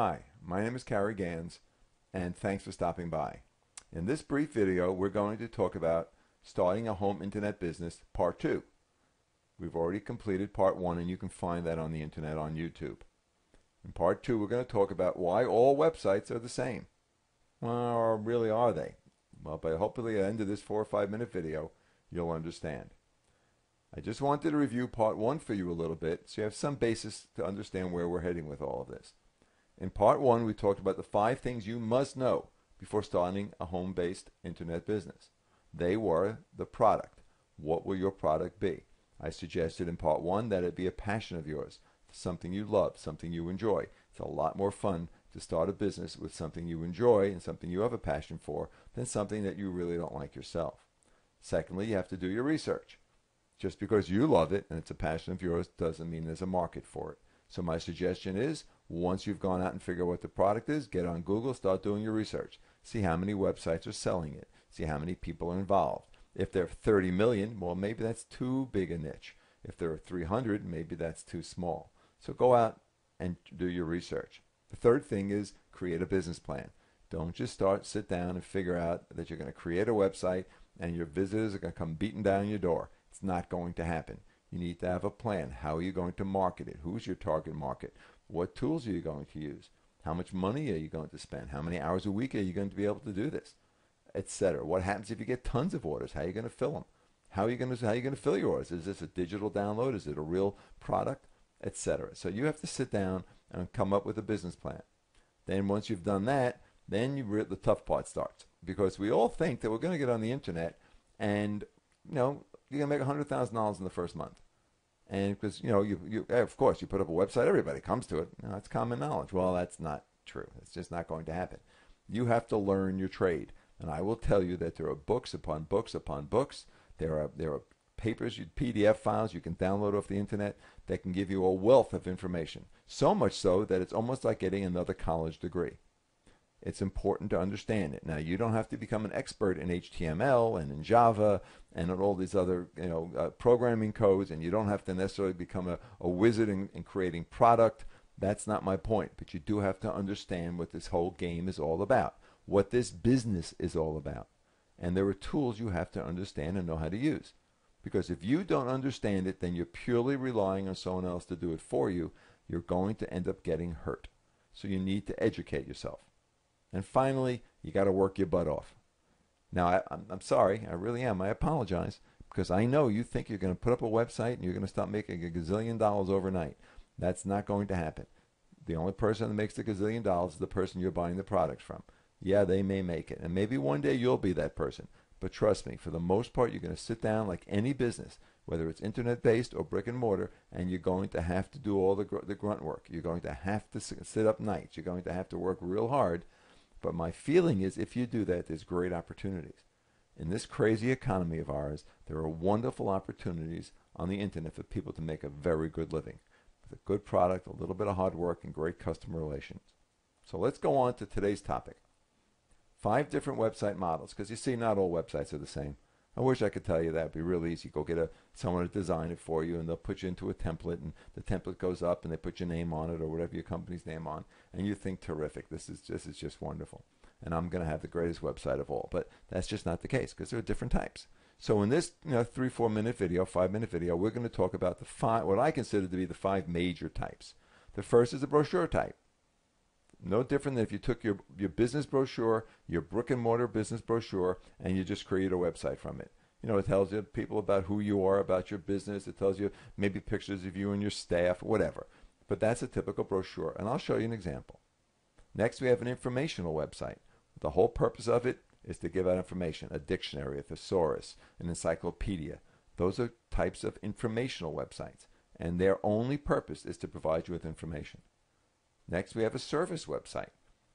Hi, my name is Cary Gans, and thanks for stopping by. In this brief video, we're going to talk about starting a home internet business, part 2. We've already completed part 1, and you can find that on the internet on YouTube. In part 2, we're going to talk about why all websites are the same. Well, or really are they? Well, but hopefully at the end of this 4 or 5 minute video, you'll understand. I just wanted to review part 1 for you a little bit so you have some basis to understand where we're heading with all of this. In part 1, we talked about the 5 things you must know before starting a home-based internet business. They were the product. What will your product be? I suggested in part 1 that it be a passion of yours, something you love, something you enjoy. It's a lot more fun to start a business with something you enjoy and something you have a passion for than something that you really don't like yourself. Secondly, you have to do your research. Just because you love it and it's a passion of yours doesn't mean there's a market for it. So my suggestion is, once you've gone out and figured out what the product is, get on Google, start doing your research. See how many websites are selling it. See how many people are involved. If there are 30 million, well, maybe that's too big a niche. If there are 300, maybe that's too small. So go out and do your research. The third thing is create a business plan. Don't just sit down and figure out that you're going to create a website and your visitors are going to come beating down your door. It's not going to happen. You need to have a plan. How are you going to market it? Who's your target market? What tools are you going to use? How much money are you going to spend? How many hours a week are you going to be able to do this? Etc. What happens if you get tons of orders? How are you going to fill them? How are you going to fill your orders? Is this a digital download? Is it a real product? Etc. So you have to sit down and come up with a business plan. Then once you've done that, then the tough part starts. Because we all think that we're going to get on the internet and, you're going to make $100,000 in the first month. And because, of course, you put up a website, everybody comes to it. That's common knowledge. Well, that's not true. It's just not going to happen. You have to learn your trade. And I will tell you that there are books upon books upon books. There are papers, PDF files you can download off the internet that can give you a wealth of information. So much so that it's almost like getting another college degree. It's important to understand it. Now, you don't have to become an expert in HTML and in Java and in all these other programming codes, and you don't have to necessarily become a wizard in creating product. That's not my point. But you do have to understand what this whole game is all about, what this business is all about. And there are tools you have to understand and know how to use. Because if you don't understand it, then you're purely relying on someone else to do it for you. You're going to end up getting hurt. So you need to educate yourself. And finally, you got to work your butt off. Now, I'm sorry. I really am. I apologize. Because I know you think you're going to put up a website and you're going to start making a gazillion dollars overnight. That's not going to happen. The only person that makes the gazillion dollars is the person you're buying the products from. Yeah, they may make it. And maybe one day you'll be that person. But trust me, for the most part, you're going to sit down like any business, whether it's internet-based or brick and mortar, and you're going to have to do all the grunt work. You're going to have to sit up nights. You're going to have to work real hard. But my feeling is if you do that, there's great opportunities. In this crazy economy of ours, there are wonderful opportunities on the internet for people to make a very good living with a good product, a little bit of hard work, and great customer relations. So let's go on to today's topic. 5 different website models, because you see, not all websites are the same. I wish I could tell you that. It'd be real easy. Go get someone to design it for you, and they'll put you into a template, and the template goes up, and they put your name on it or whatever your company's name on, and you think, terrific. This is just wonderful, and I'm going to have the greatest website of all. But that's just not the case, because there are different types. So in this 3-4 minute video, 5 minute video, we're going to talk about what I consider to be the 5 major types. The first is the brochure type. No different than if you took your business brochure, your brick and mortar business brochure, and you just create a website from it. It tells you people about who you are, about your business. It tells you maybe pictures of you and your staff, whatever. But that's a typical brochure, and I'll show you an example. Next, we have an informational website. The whole purpose of it is to give out information, a dictionary, a thesaurus, an encyclopedia. Those are types of informational websites, and their only purpose is to provide you with information. Next, we have a service website.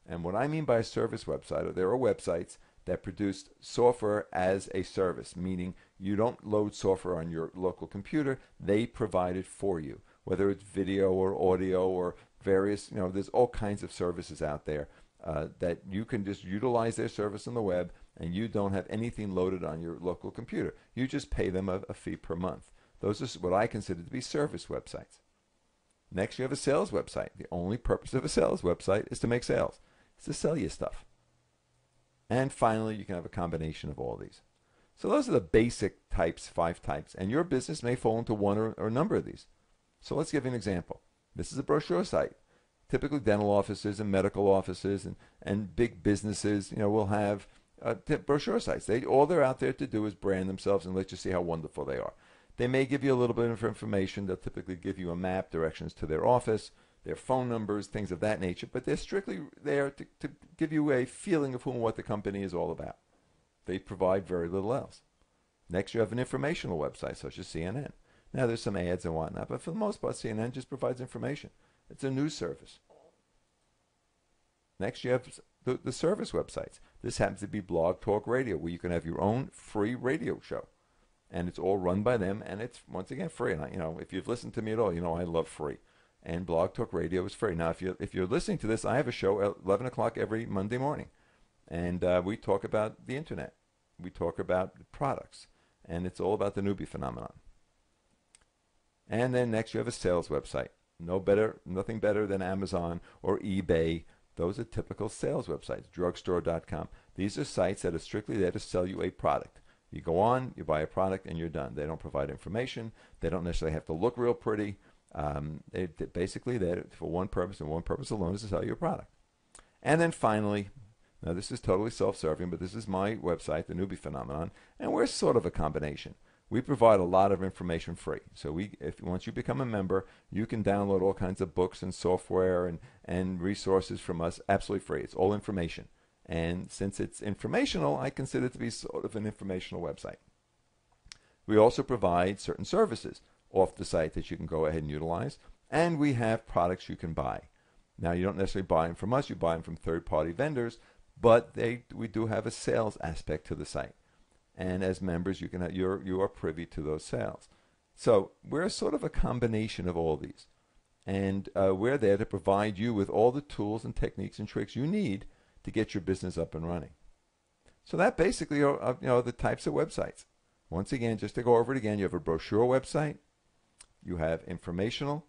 And what I mean by a service website, there are websites that produce software as a service, meaning you don't load software on your local computer. They provide it for you, whether it's video or audio or various, there's all kinds of services out there that you can just utilize their service on the web, and you don't have anything loaded on your local computer. You just pay them a fee per month. Those are what I consider to be service websites. Next, you have a sales website. The only purpose of a sales website is to make sales. It's to sell you stuff. And finally, you can have a combination of all these. So those are the basic types, 5 types. And your business may fall into one or a number of these. So let's give you an example. This is a brochure site. Typically dental offices and medical offices and big businesses, will have brochure sites. All they're out there to do is brand themselves and let you see how wonderful they are. They may give you a little bit of information. They'll typically give you a map, directions to their office, their phone numbers, things of that nature. But they're strictly there to give you a feeling of what the company is all about. They provide very little else. Next, you have an informational website, such as CNN. Now, there's some ads and whatnot, but for the most part, CNN just provides information. It's a news service. Next, you have the service websites. This happens to be Blog Talk Radio, where you can have your own free radio show. And it's all run by them, and it's, once again, free. And if you've listened to me at all, I love free. And Blog Talk Radio is free. Now, if you're listening to this, I have a show at 11 o'clock every Monday morning. And we talk about the Internet. We talk about products. And it's all about the newbie phenomenon. And then next, you have a sales website. Nothing better than Amazon or eBay. Those are typical sales websites. Drugstore.com. These are sites that are strictly there to sell you a product. You go on, you buy a product, and you're done. They don't provide information. They don't necessarily have to look real pretty. They're basically there for one purpose, and one purpose alone is to sell you a product. And then finally, now this is totally self-serving, but this is my website, The Newbie Phenomenon, and we're sort of a combination. We provide a lot of information free. So once you become a member, you can download all kinds of books and software and resources from us absolutely free. It's all information. And since it's informational, I consider it to be sort of an informational website. We also provide certain services off the site that you can go ahead and utilize. And we have products you can buy. Now, you don't necessarily buy them from us. You buy them from third-party vendors. But we do have a sales aspect to the site. And as members, you are privy to those sales. So we're sort of a combination of all these. And we're there to provide you with all the tools and techniques and tricks you need to get your business up and running. So that basically are the types of websites. Once again, just to go over it again, you have a brochure website, you have informational,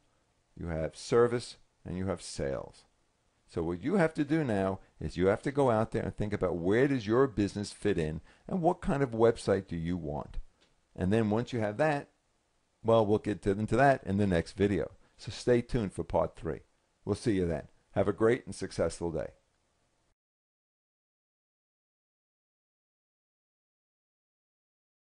you have service, and you have sales. So what you have to do now is you have to go out there and think about where does your business fit in and what kind of website do you want. And then once you have that, well, we'll get into that in the next video. So stay tuned for part 3. We'll see you then. Have a great and successful day.